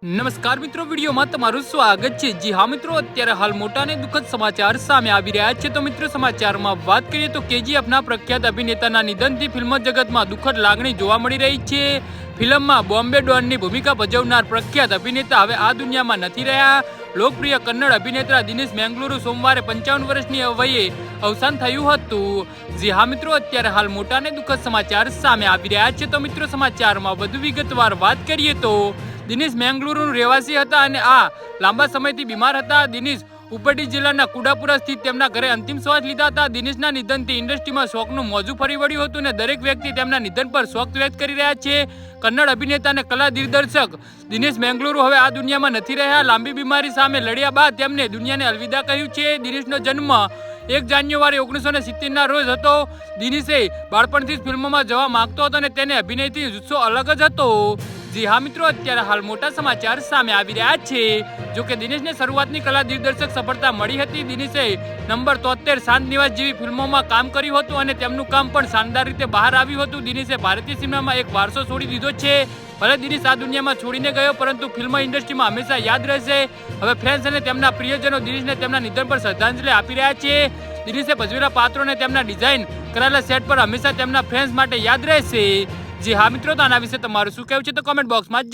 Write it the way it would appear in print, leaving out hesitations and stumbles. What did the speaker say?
નમસ્કાર મિત્રો, વિડીયોમાં તમારું સ્વાગત છે। જી હા મિત્રો, અત્યારે હાલ મોટા અને દુઃખદ સમાચાર સામે આવી રહ્યા છે। તો મિત્રો, સમાચારમાં વાત કરીએ તો કેજીએફના પ્રખ્યાત અભિનેતાના નિધનથી ફિલ્મ જગતમાં દુઃખદ લાગણી જોવા મળી રહી છે। ફિલ્મમાં બોમ્બે ડોનની ભૂમિકા ભજવનાર પ્રખ્યાત અભિનેતા હવે આ દુનિયામાં નથી રહ્યા। લોકપ્રિય કન્નડ અભિનેતા દિનેશ મેંગલુરુ સોમવારે 55 વર્ષની વયે અવસાન થયું હતું। જી હા મિત્રો, અત્યારે હાલ મોટા અને દુઃખદ સમાચાર સામે આવી રહ્યા છે। તો મિત્રો, સમાચારમાં વધુ વિગતવાર વાત કરીએ તો દિનેશ મેંગલુરુના રહેવાસી હતા અને આ લાંબા સમયથી બીમાર હતા। દિનેશ ઉપરડી જિલ્લાના કુડાપુરા સ્થિત તેમના ઘરે અંતિમ શ્વાસ લીધા હતા। દિનેશના નિધનથી ઇન્ડસ્ટ્રીમાં શોકનું મોજું ફરી વળ્યું હતું અને દરેક વ્યક્તિ તેમના નિધન પર શોક વ્યક્ત કરી રહ્યા છે। કન્નડ અભિનેતા અને કલા દિગ્દર્શક દિનેશ મેંગલુરુ હવે આ દુનિયામાં નથી રહ્યા। લાંબી બીમારી સામે લડ્યા બાદ તેમને દુનિયાને અલવિદા કહ્યું છે। દિનેશનો જન્મ 1 જાન્યુઆરી 1970ના રોજ હતો। દિનેશે બાળપણથી જ ફિલ્મોમાં જવા માંગતો હતો અને તેને અભિનયથી જુસ્સો અલગ જ હતો। જી હા મિત્રો, અત્યારે હાલ મોટા સમાચાર સામે આવી રહ્યા છે। જો કે દિનેશને શરૂઆતની કલા દિગ્દર્શક સફળતા મળી હતી। દિનેશે નંબર 73, શાંત નિવાસ જેવી ફિલ્મોમાં કામ કર્યું હતું અને તેમનું કામ પણ શાનદાર રીતે બહાર આવ્યું હતું। દિનેશે ભારતીય સિનેમામાં એક વારસો છોડી દીધો છે। ભલે દિનેશ આ દુનિયામાં છોડીને ગયો, પરંતુ ફિલ્મ ઇન્ડસ્ટ્રીમાં હંમેશા યાદ રહેશે। હવે ફેન્સ અને તેમના પ્રિયજનો દિનેશને તેમના નિધન પર શ્રદ્ધાંજલિ આપી રહ્યા છે। દિનેશે ભજવેલા પાત્રો અને તેમના ડિઝાઇન કરાયેલા સેટ પર હંમેશા તેમના ફેન્સ માટે યાદ રહેશે। જી હા મિત્રો, તો આના વિશે તમારું શું કહેવું છે તો કોમેન્ટ બોક્સમાં